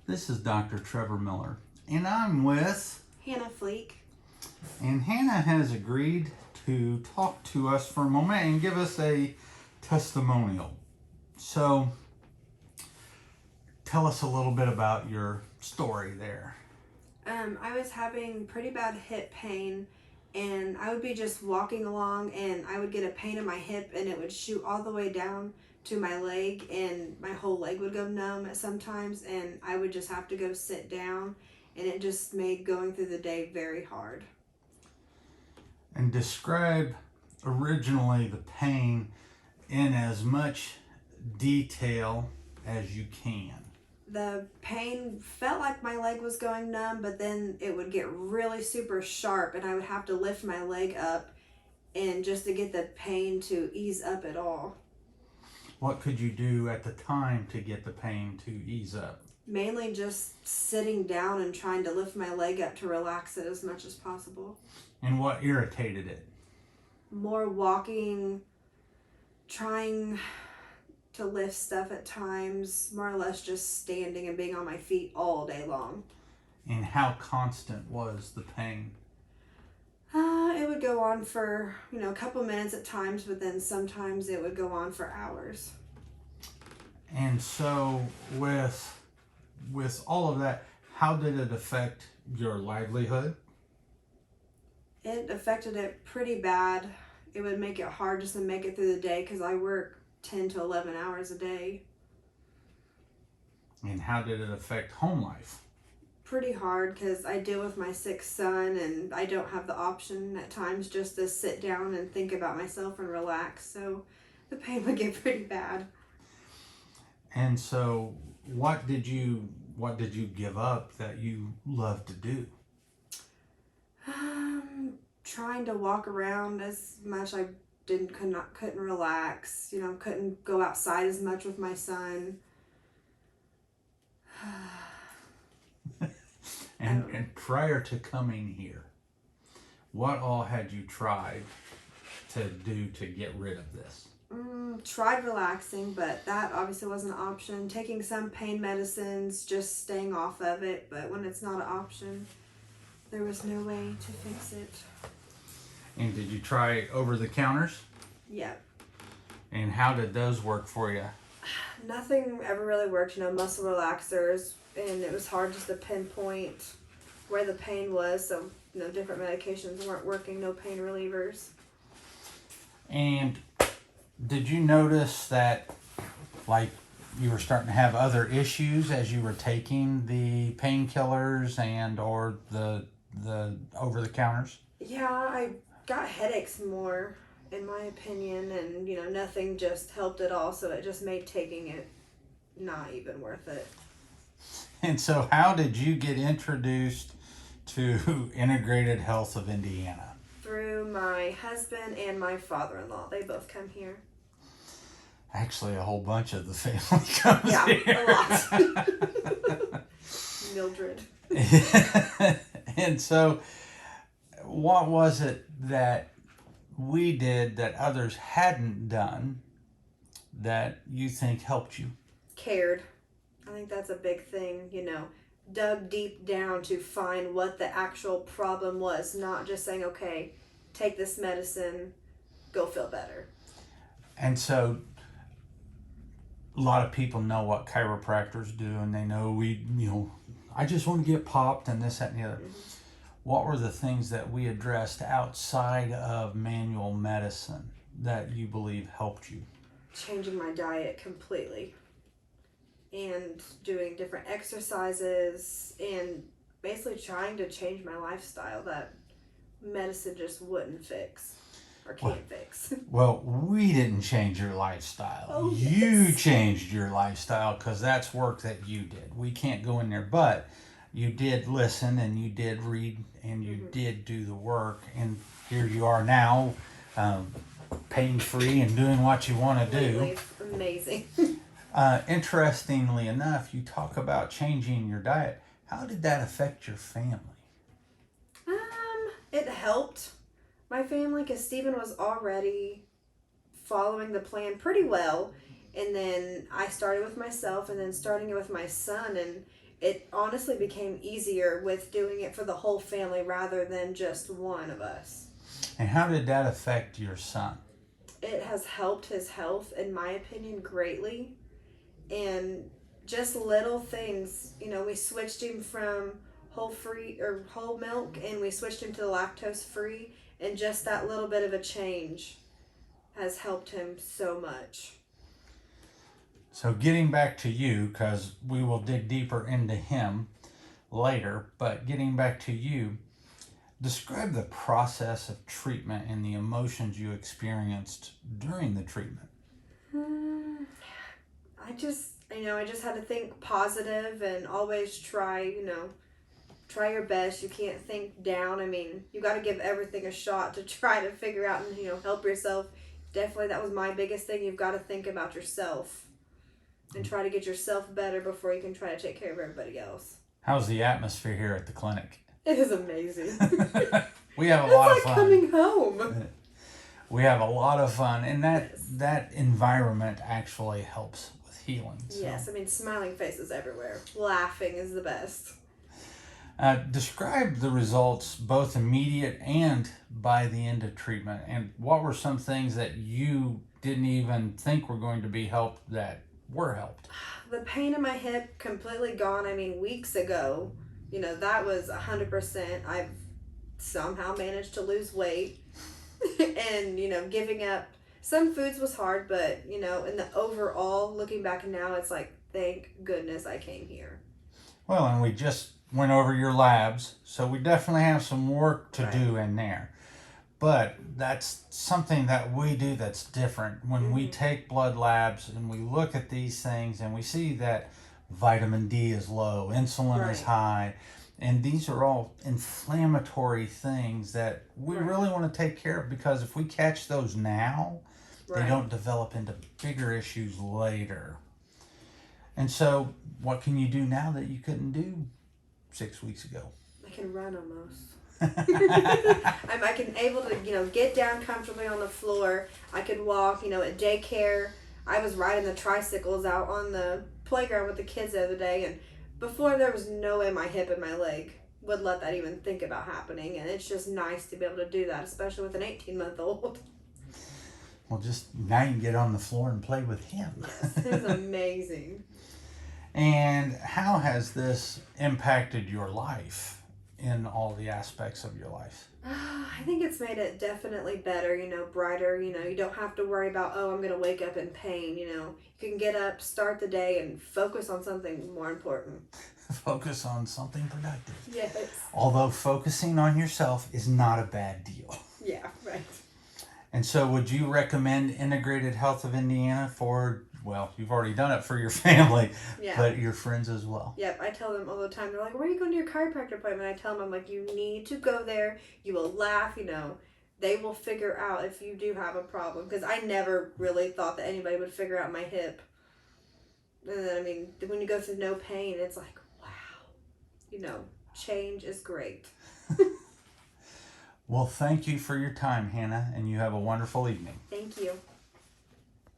This is Dr. Trevor Miller, and I'm with, Hannah Fleek. and Hannah has agreed to talk to us for a moment and give us a testimonial. So, tell us a little bit about your story there. I was having pretty bad hip pain, and I would be just walking along, and I would get a pain in my hip, and it would shoot all the way down to my leg, and my whole leg would go numb sometimes, and I would just have to go sit down, and it just made going through the day very hard. And describe originally the pain in as much detail as you can. The pain felt like my leg was going numb, but then it would get really super sharp, and I would have to lift my leg up and just to get the pain to ease up at all. What could you do at the time to get the pain to ease up? Mainly just sitting down and trying to lift my leg up to relax it as much as possible. And what irritated it? More walking, trying to lift stuff at times, more or less just standing and being on my feet all day long. And how constant was the pain? It would go on for, a couple minutes at times, but then sometimes it would go on for hours. And so with all of that, how did it affect your livelihood? It affected it pretty bad. It would make it hard just to make it through the day because I work 10 to 11 hours a day. And how did it affect home life? Pretty hard because I deal with my sick son, and I don't have the option at times just to sit down and think about myself and relax, so the pain would get pretty bad. And so what did you give up that you love to do? Trying to walk around as much. I couldn't relax, couldn't go outside as much with my son. And prior to coming here, what all had you tried to do to get rid of this? Tried relaxing, but that obviously wasn't an option. Taking some pain medicines, just staying off of it, but when it's not an option, there was no way to fix it. And did you try over-the-counters? Yep. And how did those work for you? Nothing ever really worked, muscle relaxers, and it was hard just to pinpoint where the pain was, so different medications weren't working, no pain relievers. And did you notice that you were starting to have other issues as you were taking the painkillers and or the over-the-counters? Yeah, I got headaches more, in my opinion, and nothing just helped at all, so it just made taking it not even worth it. And so how did you get introduced to Integrated Health of Indiana? Through my husband and my father-in-law. They both come here. Actually, a whole bunch of the family comes here. A lot. Mildred. And so what was it that we did that others hadn't done that you think helped you? Cared. I think that's a big thing, dug deep down to find what the actual problem was, not just saying, okay, take this medicine, go feel better. And so a lot of people know what chiropractors do, and they know I just want to get popped and this, that, and the other. Mm-hmm. What were the things that we addressed outside of manual medicine that you believe helped you? Changing my diet completely. And doing different exercises and basically trying to change my lifestyle that medicine just wouldn't fix or can't fix. Well, we didn't change your lifestyle. Oh, you yes. changed your lifestyle because that's work that you did. We can't go in there, but you did listen and you did read and you did do the work. And here you are now, pain-free and doing what you want to do. It's amazing. Interestingly enough, you talk about changing your diet. How did that affect your family? It helped my family because Stephen was already following the plan pretty well. And then I started with myself and then starting it with my son. And it honestly became easier with doing it for the whole family rather than just one of us. And how did that affect your son? It has helped his health, in my opinion, greatly. And just little things, we switched him from whole milk, and we switched him to the lactose free, and just that little bit of a change has helped him so much. So getting back to you, because we will dig deeper into him later, but getting back to you, describe the process of treatment and the emotions you experienced during the treatment. I just had to think positive and always try your best. You can't think down. I mean, you got to give everything a shot to try to figure out and, help yourself. Definitely, that was my biggest thing. You've got to think about yourself and try to get yourself better before you can try to take care of everybody else. How's the atmosphere here at the clinic? It is amazing. We have a lot of It's fun. like coming home. We have a lot of fun, and Yes. that environment actually helps with healing. So. Yes, I mean, smiling faces everywhere. Laughing is the best. Describe the results, both immediate and by the end of treatment, and what were some things that you didn't even think were going to be helped that were helped? The pain in my hip completely gone. I mean, weeks ago, that was 100%. I've somehow managed to lose weight. And, giving up some foods was hard, but, in the overall, looking back now, it's like, thank goodness I came here. Well, and we just went over your labs, so we definitely have some work to Right. do in there. But that's something that we do that's different. When we take blood labs and we look at these things and we see that vitamin D is low, insulin is Right. high, and these are all inflammatory things that we Right. really want to take care of, because if we catch those now, they Right. don't develop into bigger issues later. And so, what can you do now that you couldn't do 6 weeks ago? I can run almost. I can able to, get down comfortably on the floor. I could walk, at daycare. I was riding the tricycles out on the playground with the kids the other day, and before there was no way my hip and my leg would let that even think about happening, and it's just nice to be able to do that, especially with an 18-month-old. Well, just now you can get on the floor and play with him. Yes, it's amazing. And how has this impacted your life in all the aspects of your life? I think it's made it definitely better, brighter. You don't have to worry about, I'm going to wake up in pain. You can get up, start the day, and focus on something more important. Focus on something productive. Yes. Although focusing on yourself is not a bad deal. Yeah, right. And so would you recommend Integrated Health of Indiana for, well, you've already done it for your family, Yeah. but your friends as well? Yep, I tell them all the time. They're like, where are you going to your chiropractor appointment? I tell them, I'm like, you need to go there. You will laugh, They will figure out if you do have a problem. Because I never really thought that anybody would figure out my hip. And then, when you go through no pain, it's like, wow. Change is great. Well, thank you for your time, Hannah, and you have a wonderful evening. Thank you.